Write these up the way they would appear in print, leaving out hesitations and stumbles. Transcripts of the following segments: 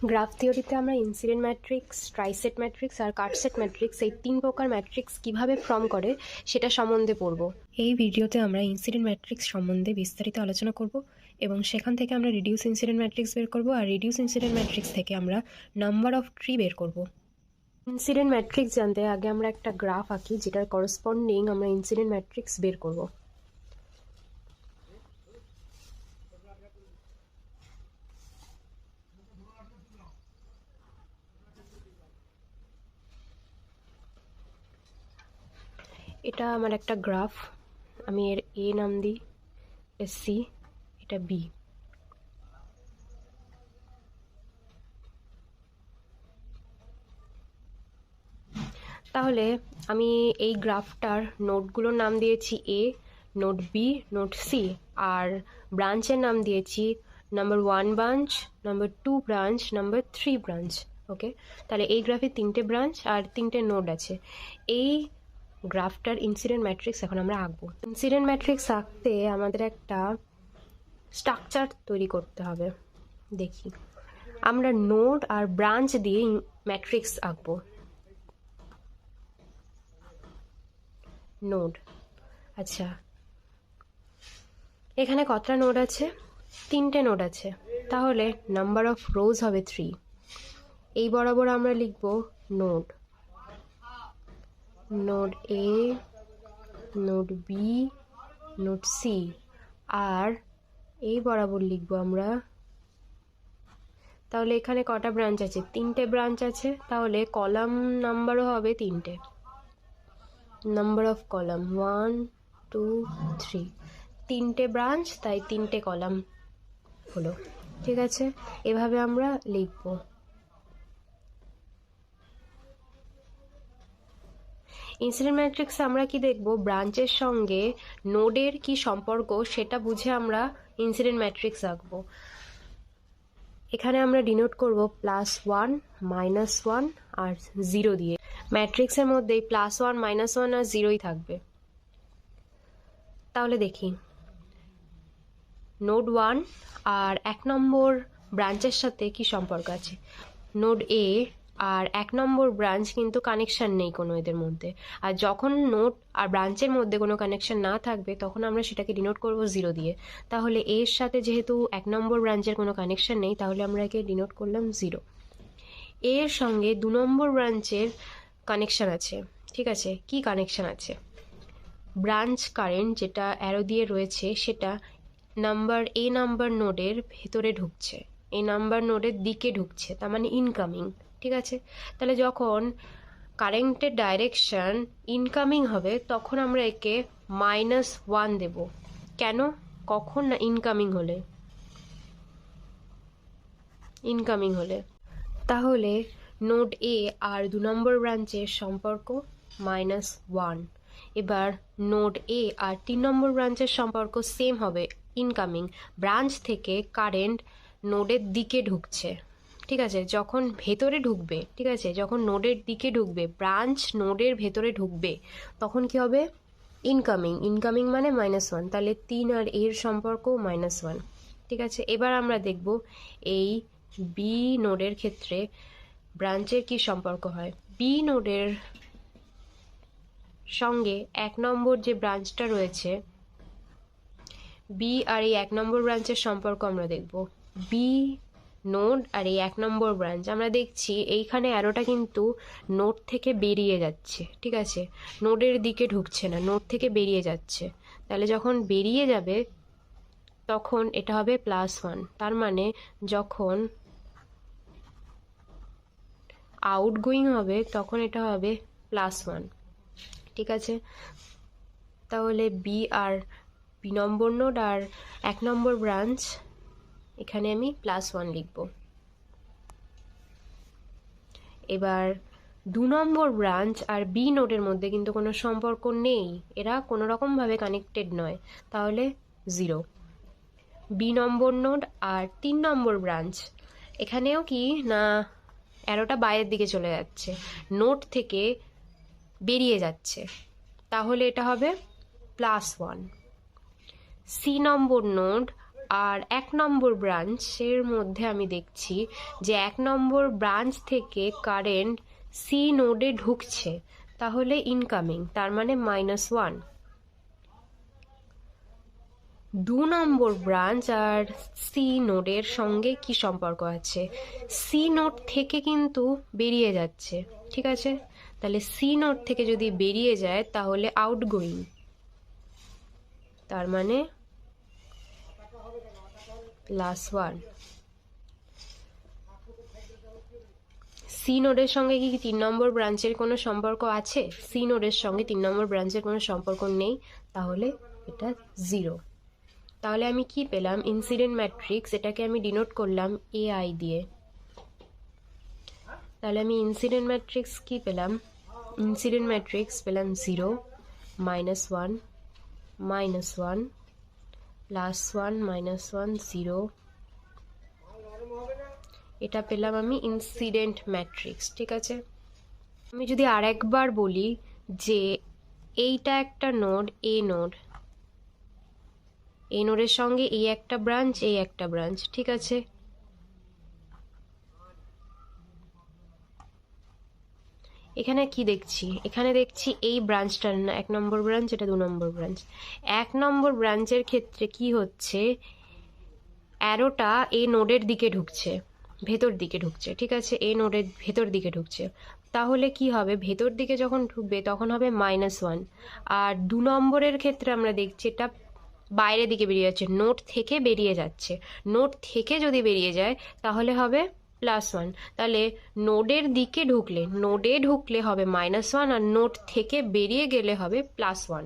Graph থিওরিতে আমরা incident matrix, ট্রাইসেট matrix আর কাটসেট matrix এই 3 প্রকার ম্যাট্রিক্স কিভাবে ফর্ম করে সেটা সম্বন্ধে পড়ব। এই ভিডিওতে আমরা ইনসিডেন্ট ম্যাট্রিক্স সম্বন্ধে বিস্তারিত আলোচনা করব এবং সেখান থেকে আমরা রিডিউস ইনসিডেন্ট ম্যাট্রিক্স বের করব আর রিডিউস ইনসিডেন্ট ম্যাট্রিক্স থেকে আমরা নাম্বার অফ ট্রি বের করব। ইনসিডেন্ট ম্যাট্রিক্স জানতে আগে আমরা একটা গ্রাফ আঁকি যেটার করসপন্ডিং আমরা ইনসিডেন্ট ম্যাট্রিক্স বের করব। এটা আমার একটা গ্রাফ, আমি এর এ নাম দিই, এর সি, এটা বি। তাহলে আমি এই গ্রাফটার নোডগুলোর নাম দিয়েছি A, node B, node C, আর ব্রাঞ্চের নাম দিয়েছি number 1 branch, number 2 branch, number 3 branch. Okay, তাহলে এই গ্রাফে 3টে ব্রাঞ্চ আর 3টে নোড আছে। এই গ্রাফটার ইনসিডেন্ট ম্যাট্রিক্স এখন আমরা আঁকবো। ইনসিডেন্ট ম্যাট্রিক্স আঁকতে আমাদের একটা স্ট্রাকচার তৈরি করতে হবে। দেখি, আমরা নোড আর ব্রাঞ্চ দিয়ে ম্যাট্রিক্স আঁকবো। নোড, আচ্ছা, এখানে কতটা নোড আছে? 3টে নোড আছে, তাহলে নাম্বার অফ রোজ হবে 3। এই বরাবর আমরা লিখব নোড, নোড এ, নোড বি, নোড সি, আর এই বরাবর লিখব আমরা, তাহলে এখানে কটা ব্রাঞ্চ আছে? 3টে ব্রাঞ্চ আছে, তাহলে কলাম নাম্বারও হবে 3টে। নাম্বার অফ কলাম 1 2 3, 3টে ব্রাঞ্চ তাই 3টে কলাম হলো। ঠিক আছে, এভাবে আমরা লিখব। ইনসিডেন্ট ম্যাট্রিক্সে আমরা কি দেখব? ব্রাঞ্চের সঙ্গে নোডের কি সম্পর্ক সেটা বুঝে আমরা ইনসিডেন্ট ম্যাট্রিক্স আঁকবো। এখানে আমরা ডিনোট করব +1, -1 আর 0 দিয়ে। ম্যাট্রিক্সের মধ্যেই +1, -1 আর 0ই থাকবে। তাহলে দেখি, নোড 1 আর 1 নম্বর ব্রাঞ্চের সাথে কি সম্পর্ক আছে। নোড এ আর 1 নম্বর ব্রাঞ্চ কিন্তু কানেকশন নেই কোনো এদের মধ্যে, আর যখন নোড আর ব্রাঞ্চের মধ্যে কোনো কানেকশন না থাকবে তখন আমরা সেটাকে ডিনোট করব 0 দিয়ে। তাহলে এর সাথে যেহেতু 1 নম্বর ব্রাঞ্চের কোনো কানেকশন নেই, তাহলে আমরা একে ডিনোট করলাম 0। এর সঙ্গে 2 নম্বর ব্রাঞ্চের কানেকশন আছে। ঠিক আছে, কি কানেকশন আছে? ব্রাঞ্চ কারেন্ট যেটা অ্যারো দিয়ে রয়েছে সেটা এ নাম্বার নোডের ভেতরে ঢুকছে, এই নাম্বার নোডের দিকে ঢুকছে, তার মানে ইনকামিং। ঠিক আছে, তাহলে যখন কারেন্টের ডাইরেকশন ইনকামিং হবে তখন আমরা একে -1 দেব। কেন? কখন? না ইনকামিং হলে। ইনকামিং হলে তাহলে নোড এ আর 2 নম্বর ব্রাঞ্চের সম্পর্ক -1। এবার নোড এ আর 3 নম্বর ব্রাঞ্চের সম্পর্ক সেম হবে, ইনকামিং। ব্রাঞ্চ থেকে কারেন্ট নোডের দিকে ঢুকছে। ঠিক আছে, যখন ভেতরে ঢুকবে, ঠিক আছে, যখন নোডের দিকে ঢুকবে, ব্রাঞ্চ নোডের ভেতরে ঢুকবে, তখন কি হবে? ইনকামিং। ইনকামিং মানে -1, তাহলে 3 আর এর সম্পর্ক -1। ঠিক আছে, এবার আমরা দেখব এই বি নোডের ক্ষেত্রে ব্রাঞ্চের কি সম্পর্ক হয়। বি নোডের সঙ্গে 1 নম্বর যে ব্রাঞ্চটা রয়েছে, বি আর এই 1 নম্বর ব্রাঞ্চের সম্পর্ক আমরা দেখব। বি নোড আর এই 1 নম্বর ব্রাঞ্চ, আমরা দেখছি এইখানে অ্যারোটা কিন্তু নোড থেকে বেরিয়ে যাচ্ছে। ঠিক আছে, নোডের দিকে ঢুকছে না, নোড থেকে বেরিয়ে যাচ্ছে। তাহলে যখন বেরিয়ে যাবে তখন এটা হবে +1, তার মানে যখন আউটগোয়িং হবে তখন এটা হবে +1। ঠিক আছে, তাহলে বি নম্বর নোড আর 1 নম্বর ব্রাঞ্চ, এখানে আমি +1 লিখব। এবার 2 নম্বর ব্রাঞ্চ আর বি নোডের মধ্যে কিন্তু কোনো সম্পর্ক নেই, এরা কোনো রকমভাবে কানেক্টেড নয়, তাহলে 0। বি নম্বর নোড আর 3 নম্বর ব্রাঞ্চ, এখানেও কি না অ্যারোটা বাইরের দিকে চলে যাচ্ছে, নোড থেকে বেরিয়ে যাচ্ছে, তাহলে এটা হবে +1। সি নম্বর নোড আর 1 নম্বর ব্রাঞ্চের মধ্যে আমি দেখছি যে 1 নম্বর ব্রাঞ্চ থেকে কারেন্ট সি নোডে ঢুকছে, তাহলে ইনকামিং, তার মানে -1। 2 নম্বর ব্রাঞ্চ আর সি নোডের সঙ্গে কি সম্পর্ক আছে? সি নোড থেকে কিন্তু বেরিয়ে যাচ্ছে, ঠিক আছে? তাহলে সি নোড থেকে যদি বেরিয়ে যায় তাহলে আউটগোয়িং, তার মানে +1। সি নোডের সঙ্গে কি 3 নম্বর ব্রাঞ্চের কোনো সম্পর্ক আছে? সি নোডের সঙ্গে 3 নম্বর ব্রাঞ্চের কোনো সম্পর্ক নেই, তাহলে এটা 0। তাহলে আমি কি পেলাম? ইনসিডেন্ট ম্যাট্রিক্স, এটাকে আমি ডিনোট করলাম AI দিয়ে। তাহলে আমি ইনসিডেন্ট ম্যাট্রিক্স কি পেলাম? ইনসিডেন্ট ম্যাট্রিক্স পেলাম 0, -1, -1, +1, -1, 0। এটা পেলাম আমি ইনসিডেন্ট ম্যাট্রিক্স, ঠিক আছে? আমি যদি আরেকবার বলি যে এইটা একটা নোড, এ নোড, এই নোডের সঙ্গে এই একটা ব্রাঞ্চ, এই একটা ব্রাঞ্চ, ঠিক আছে? এখানে কি দেখছি? এখানে দেখছি এই ব্রাঞ্চটার না 1 নম্বর ব্রাঞ্চ, এটা 2 নম্বর ব্রাঞ্চ। 1 নম্বর ব্রাঞ্চের ক্ষেত্রে কি হচ্ছে? অ্যারোটা এই নোডের দিকে ঢুকছে, ভেতর দিকে ঢুকছে, ঠিক আছে? এই নোডের ভেতর দিকে ঢুকছে, তাহলে কি হবে? ভেতর দিকে যখন ঢুকবে তখন হবে -1। আর 2 নম্বরের ক্ষেত্রে আমরা দেখছি এটা বাইরের দিকে বেরিয়ে যাচ্ছে, নোড থেকে বেরিয়ে যাচ্ছে। নোড থেকে যদি বেরিয়ে যায় তাহলে হবে +1। তাহলে নোডের দিকে ঢুকলে, নোডে ঢুকলে হবে -1, আর নোড থেকে বেরিয়ে গেলে হবে +1।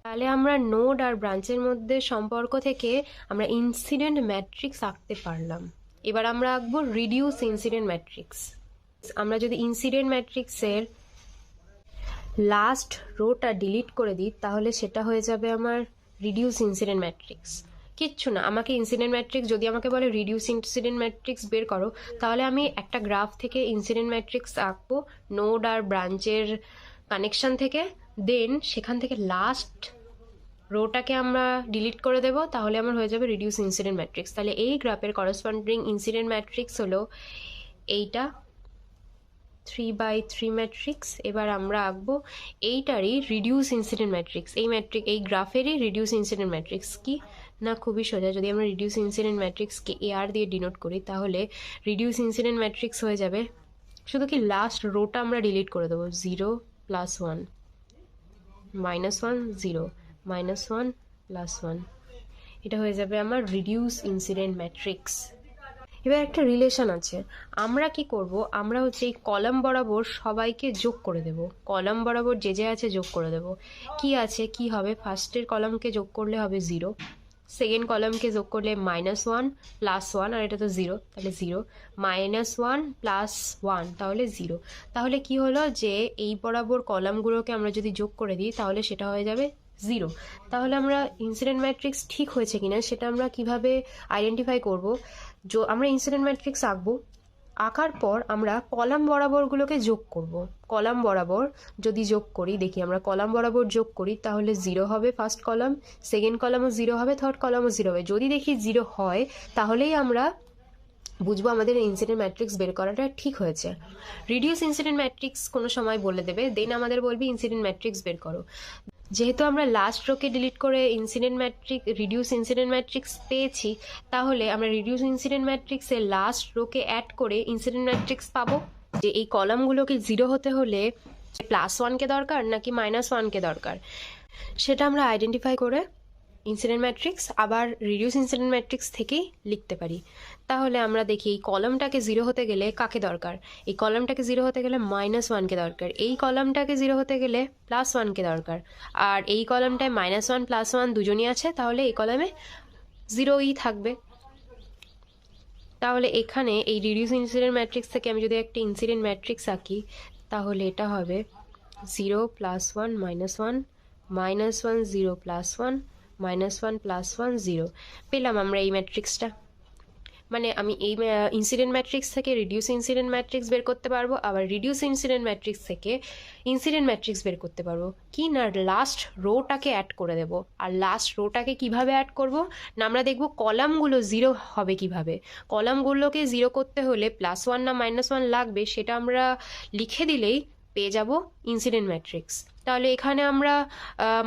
তাহলে আমরা নোড আর ব্রাঞ্চের মধ্যে সম্পর্ক থেকে আমরা ইনসিডেন্ট ম্যাট্রিক্স আঁকতে পারলাম। এবার আমরা আঁকবো রিডিউস ইনসিডেন্ট ম্যাট্রিক্স। আমরা যদি ইনসিডেন্ট ম্যাট্রিক্সের লাস্ট রোটা ডিলিট করে দিই তাহলে সেটা হয়ে যাবে আমার রিডিউস ইনসিডেন্ট ম্যাট্রিক্স। কিচ্ছু না, আমাকে ইনসিডেন্ট ম্যাট্রিক্স, যদি আমাকে বলে রিডিউস ইনসিডেন্ট ম্যাট্রিক্স বের করো, তাহলে আমি একটা গ্রাফ থেকে ইনসিডেন্ট ম্যাট্রিক্স আঁকবো নোড আর ব্রাঞ্চের কানেকশন থেকে, দেন সেখান থেকে লাস্ট রোটাকে আমরা ডিলিট করে দেব, তাহলে আমার হয়ে যাবে রিডিউস ইনসিডেন্ট ম্যাট্রিক্স। তাহলে এই গ্রাফের করেসপন্ডিং ইনসিডেন্ট ম্যাট্রিক্স হলো এইটা, 3/3 ম্যাট্রিক্স। এবার আমরা আঁকবো এইটারই রিডিউস ইনসিডেন্ট ম্যাট্রিক্স। এই গ্রাফেরই রিডিউস ইনসিডেন্ট ম্যাট্রিক্স কি না, খুবই সোজা। যদি আমরা রিডিউস ইনসিডেন্ট ম্যাট্রিক্সকে AR দিয়ে ডিনোট করি তাহলে রিডিউস ইনসিডেন্ট ম্যাট্রিক্স হয়ে যাবে, শুধু কি লাস্ট রোটা আমরা ডিলিট করে দেবো, 0, +1, -1, 0, -1, +1। এটা হয়ে যাবে আমার রিডিউস ইনসিডেন্ট ম্যাট্রিক্স। এবার একটা রিলেশন আছে, আমরা কি করব? আমরা হচ্ছে এই কলাম বরাবর সবাইকে যোগ করে দেব, কলাম বরাবর যে যে আছে যোগ করে দেব। কি আছে, কি হবে? ফার্স্টের কলামকে যোগ করলে হবে 0, সেকেন্ড কলামকে যোগ করলে -1, +1, আর এটা তো 0, তাহলে 0, -1 +1, তাহলে 0। তাহলে কি হলো যে এই বরাবর কলামগুলোকে আমরা যদি যোগ করে দিই তাহলে সেটা হয়ে যাবে 0। তাহলে আমরা ইনসিডেন্ট ম্যাট্রিক্স ঠিক হয়েছে কিনা সেটা আমরা কিভাবে আইডেন্টিফাই করব? আমরা ইনসিডেন্ট ম্যাট্রিক্স আঁকবো, আঁকার পর আমরা কলাম বরাবরগুলোকে যোগ করব। কলাম বরাবর যদি যোগ করি, দেখি আমরা কলাম বরাবর যোগ করি তাহলে 0 হবে ফার্স্ট কলাম, সেকেন্ড কলামও 0 হবে, থার্ড কলামও 0 হবে। যদি দেখি 0 হয় তাহলেই আমরা বুঝবো আমাদের ইনসিডেন্ট ম্যাট্রিক্স বের করাটা ঠিক হয়েছে। রিডিউস ইনসিডেন্ট ম্যাট্রিক্স কোনো সময় বলে দেবে, দেন আমাদের বলবে ইনসিডেন্ট ম্যাট্রিক্স বের করো। যেহেতু আমরা লাস্ট রোকে ডিলিট করে রিডিউস ইনসিডেন্ট ম্যাট্রিক্স পেয়েছি, তাহলে আমরা রিডিউস ইনসিডেন্ট ম্যাট্রিক্সের লাস্ট রোকে অ্যাড করে ইনসিডেন্ট ম্যাট্রিক্স পাবো। যে এই কলামগুলোকে 0 হতে হলে +1কে দরকার নাকি -1কে দরকার, সেটা আমরা আইডেন্টিফাই করে ইনসিডেন্ট ম্যাট্রিক্স আবার রিডিউস ইনসিডেন্ট ম্যাট্রিক্স থেকেই লিখতে পারি। তাহলে আমরা দেখি এই কলামটাকে 0 হতে গেলে কাকে দরকার? এই কলামটাকে 0 হতে গেলে -1কে দরকার, এই কলামটাকে 0 হতে গেলে +1কে দরকার, আর এই কলামটায় -1 +1 দুজনই আছে, তাহলে এই কলামে 0ই থাকবে। তাহলে এখানে এই রিডিউস ইনসিডেন্ট ম্যাট্রিক্স থেকে আমি যদি একটা ইনসিডেন্ট ম্যাট্রিক্স আঁকি তাহলে এটা হবে 0 +1 -1, -1 0 +1, -1 +1 0। পেলাম আমরা এই ম্যাট্রিক্সটা। মানে আমি এই ইনসিডেন্ট ম্যাট্রিক্স থেকে রিডিউস ইনসিডেন্ট ম্যাট্রিক্স বের করতে পারবো, আবার রিডিউস ইনসিডেন্ট ম্যাট্রিক্স থেকে ইনসিডেন্ট ম্যাট্রিক্স বের করতে পারবো। কি না, লাস্ট রোটাকে অ্যাড করে দেবো। আর লাস্ট রোটাকে কিভাবে অ্যাড করব না, আমরা দেখবো কলামগুলো জিরো হবে কিভাবে। কলামগুলোকে জিরো করতে হলে +1 না -1 লাগবে, সেটা আমরা লিখে দিলেই পেয়ে যাব ইনসিডেন্ট ম্যাট্রিক্স। তাহলে এখানে আমরা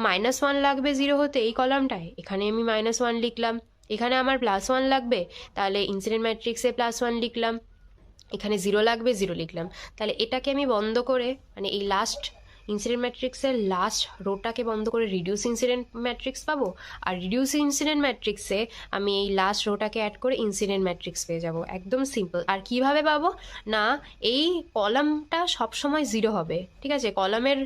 -1 লাগবে জিরো হতে এই কলামটায়, এখানে আমি -1 লিখলাম। এখানে আমার +1 লাগবে, তাহলে ইনসিডেন্ট ম্যাট্রিক্সে +1 লিখলাম। এখানে 0 লাগবে, 0 লিখলাম। তাহলে এটাকে আমি বন্ধ করে, মানে এই লাস্ট ইনসিডেন্ট ম্যাট্রিক্সের লাস্ট রোটাকে বন্ধ করে রিডিউস ইনসিডেন্ট ম্যাট্রিক্স পাবো। আর রিডিউস ইনসিডেন্ট ম্যাট্রিক্সে আমি এই লাস্ট রোটাকে অ্যাড করে ইনসিডেন্ট ম্যাট্রিক্স পেয়ে যাব। একদম সিম্পল। আর কিভাবে পাবো না, এই কলামটা সবসময় 0 হবে, ঠিক আছে? কলামের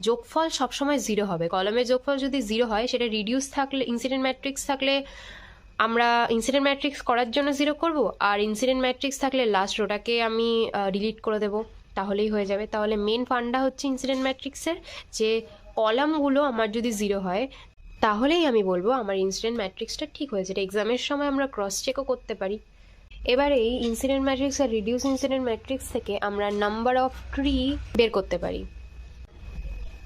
যোগফল সবসময় 0 হবে। কলামের যোগফল যদি 0 হয়, সেটা রিডিউস থাকলে, ইনসিডেন্ট ম্যাট্রিক্স থাকলে আমরা ইনসিডেন্ট ম্যাট্রিক্স করার জন্য 0 করব, আর ইনসিডেন্ট ম্যাট্রিক্স থাকলে লাস্ট রোটাকে আমি ডিলিট করে দেবো, তাহলেই হয়ে যাবে। তাহলে মেন ফান্ডা হচ্ছে ইনসিডেন্ট ম্যাট্রিক্সের যে কলামগুলো আমার যদি 0 হয়, তাহলেই আমি বলবো আমার ইনসিডেন্ট ম্যাট্রিক্সটা ঠিক হয়েছে। এটা এক্সামের সময় আমরা ক্রস চেকও করতে পারি। এবার এই ইনসিডেন্ট ম্যাট্রিক্স আর রিডিউস ইনসিডেন্ট ম্যাট্রিক্স থেকে আমরা নাম্বার অফ ট্রি বের করতে পারি।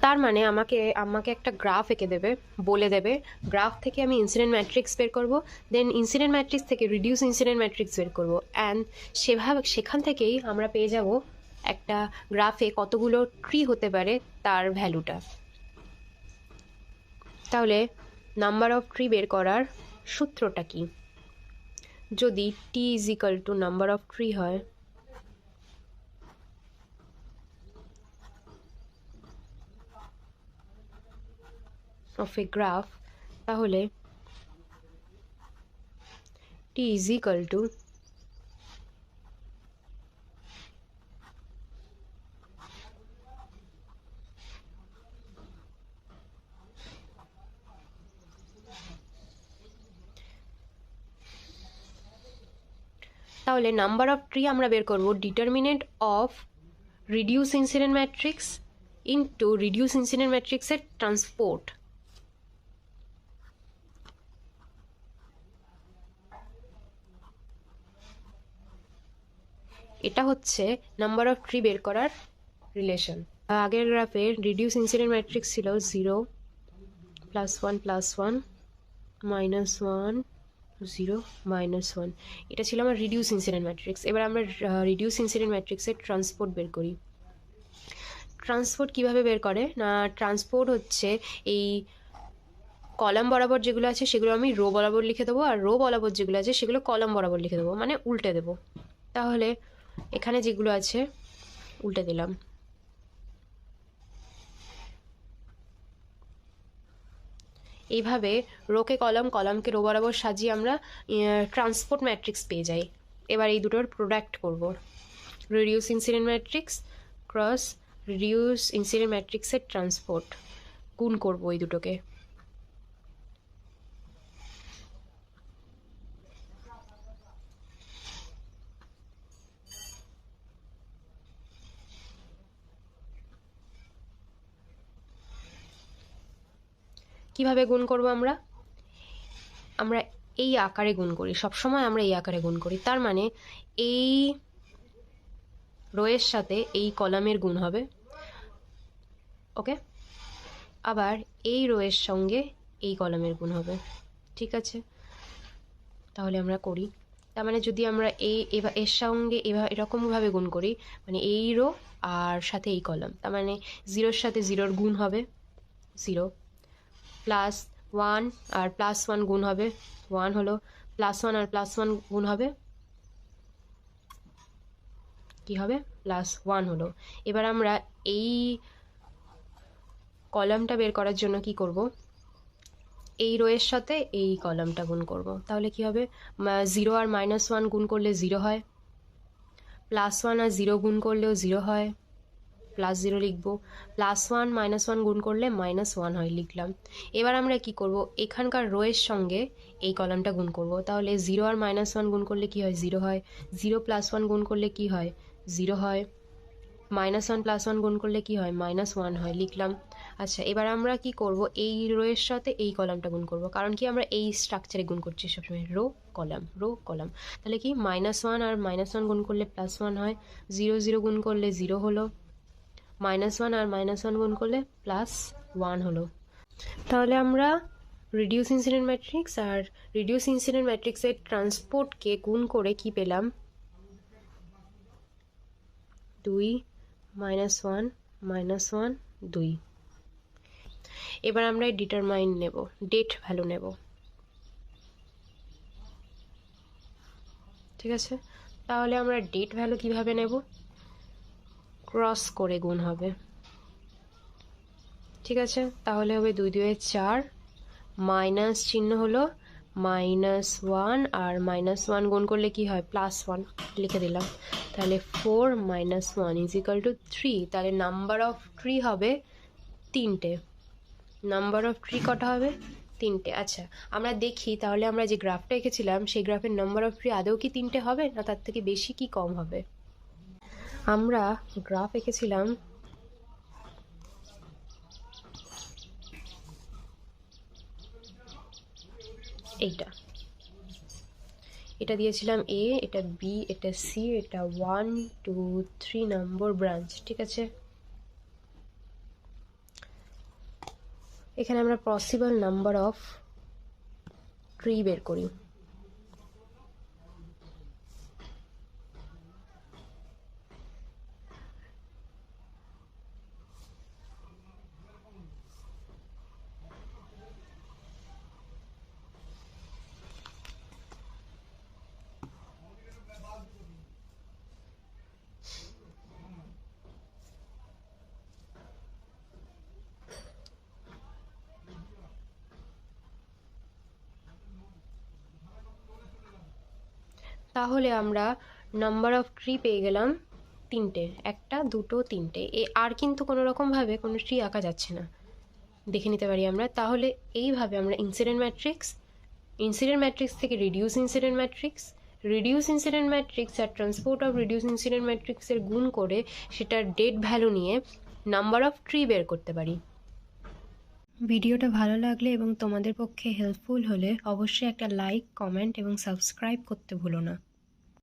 তার মানে আমাকে একটা গ্রাফ এঁকে দেবে, বলে দেবে গ্রাফ থেকে আমি ইনসিডেন্ট ম্যাট্রিক্স বের করব, দেন ইনসিডেন্ট ম্যাট্রিক্স থেকে রিডিউস ইনসিডেন্ট ম্যাট্রিক্স বের করব, অ্যান্ড সেখান থেকেই আমরা পেয়ে যাব একটা গ্রাফে কতগুলো ট্রি হতে পারে তার ভ্যালুটা। তাহলে নাম্বার অফ ট্রি বের করার সূত্রটা কি? যদি T is equal to number of tree হয়, of a graph, তাহলে t is equal to তাহলে নাম্বার অফ ট্রি আমরা বের করব determinant of reduce incident matrix into reduce incident ম্যাট্রিক্সের ট্রান্সপোর্ট। এটা হচ্ছে নাম্বার অফ ট্রি বের করার রিলেশন। আগের গ্রাফে রিডিউস ইনসিডেন্ট ম্যাট্রিক্স ছিল 0 +1 +1 -1 0 -1, এটা ছিল আমার রিডিউস ইনসিডেন্ট ম্যাট্রিক্স। এবার আমরা রিডিউস ইনসিডেন্ট ম্যাট্রিক্সের ট্রান্সপোর্ট বের করি। ট্রান্সপোর্ট কিভাবে বের করে না, ট্রান্সপোর্ট হচ্ছে এই কলাম বরাবর যেগুলো আছে সেগুলো আমি রো বরাবর লিখে দেবো, আর রো বরাবর যেগুলো আছে সেগুলো কলাম বরাবর লিখে দেবো, মানে উল্টে দেবো। তাহলে এখানে যেগুলো আছে উল্টে দিলাম। এইভাবে রোকে কলাম, কলামকে রো বরাবর সাজিয়ে আমরা ট্রান্সপোর্ট ম্যাট্রিক্স পেয়ে যাই। এবার এই দুটোর প্রোডাক্ট করব, reduce incident matrix cross reduce incident ম্যাট্রিক্সের ট্রান্সপোর্ট, গুণ করব এই দুটোকে। কিভাবে গুণ করব আমরা এই আকারে গুণ করি, সবসময় আমরা এই আকারে গুণ করি। তার মানে এই রোয়ের সাথে এই কলামের গুণ হবে, ওকে। আবার এই রোয়ের সঙ্গে এই কলামের গুণ হবে, ঠিক আছে? তাহলে আমরা করি। তার মানে যদি আমরা এর সঙ্গে এরকমভাবে গুণ করি, মানে এই রো আর সাথে এই কলাম, তার মানে 0-র সাথে 0-র গুণ হবে 0, +1 আর +1 গুণ হবে 1 হলো, +1 আর +1 গুণ হবে কি হবে +1 হলো। এবার আমরা এই কলামটা বের করার জন্য কি করব, এই রোয়ের সাথে এই কলামটা গুণ করব। তাহলে কি হবে, 0 আর -1 গুণ করলে 0 হয়, +1 আর 0 গুণ করলেও 0 হয়, +0 লিখব, +1 -1 গুণ করলে -1 হয়, লিখলাম। এবার আমরা কি করব, এখানকার রোয়ের সঙ্গে এই কলামটা গুণ করব। তাহলে 0 আর -1 গুণ করলে কি হয়, 0 হয়, 0 +1 গুণ করলে কি হয়, 0 হয়, -1 +1 গুণ করলে কি হয়, -1 হয়, লিখলাম। আচ্ছা, এবার আমরা কি করব, এই রোয়ের সাথে এই কলামটা গুণ করব, কারণ কি আমরা এই স্ট্রাকচারে গুণ করছি সবসময়, রো কলাম। তাহলে কি -1 আর -1 গুণ করলে +1 হয়, 0 0 গুণ করলে 0 হলো, -1 আর -1 গুণ করলে +1 হলো। তাহলে আমরা রিডিউস ইনসিডেন্ট ম্যাট্রিক্স আর রিডিউস ইনসিডেন্ট ম্যাট্রিক্সের ট্রান্সপোর্টকে গুণ করে কি পেলাম, 2 -1 -1 2। এবার আমরা ডিটারমাইন নেব, ডেট ভ্যালু নেব, ঠিক আছে। তাহলে আমরা ডেট ভ্যালু কিভাবে নেব, ক্রস করে গুণ হবে, ঠিক আছে। তাহলে হবে 2 2 4, মাইনাস চিহ্ন হলো -1 আর -1 গুণ করলে কি হয়, +1 লিখে দিলাম। তাহলে 4 - 1 = 3। তাহলে নাম্বার অফ ট্রি হবে 3টে। নাম্বার অফ ট্রি কটা হবে, 3টে। আচ্ছা, আমরা দেখি তাহলে আমরা যে গ্রাফটা এঁকেছিলাম সেই গ্রাফের নাম্বার অফ ট্রি আদৌ কি 3টে হবে, না তার থেকে বেশি কি কম হবে। আমরা গ্রাফ এঁকেছিলাম এটা দিয়েছিলাম এ, এটা বি, এটা সি, এটা 1 2 3 নম্বর ব্রাঞ্চ, ঠিক আছে। এখানে আমরা পসিবল নাম্বার অফ ট্রি বের করি। তাহলে আমরা নাম্বার অফ ট্রি পেয়ে গেলাম 3টে, 1 2 3টে। আর কিন্তু কোনো রকমভাবে কোনো ট্রি আঁকা যাচ্ছে না, দেখে নিতে পারি আমরা। তাহলে এইভাবে আমরা ইনসিডেন্ট ম্যাট্রিক্স থেকে রিডিউস ইনসিডেন্ট ম্যাট্রিক্স আর ট্রান্সপোর্ট অফ রিডিউস ইনসিডেন্ট ম্যাট্রিক্সের গুণ করে সেটার ডেট ভ্যালু নিয়ে নাম্বার অফ ট্রি বের করতে পারি। ভিডিওটা ভালো লাগলে এবং তোমাদের পক্ষে হেল্পফুল হলে অবশ্যই একটা লাইক, কমেন্ট এবং সাবস্ক্রাইব করতে ভুলো না।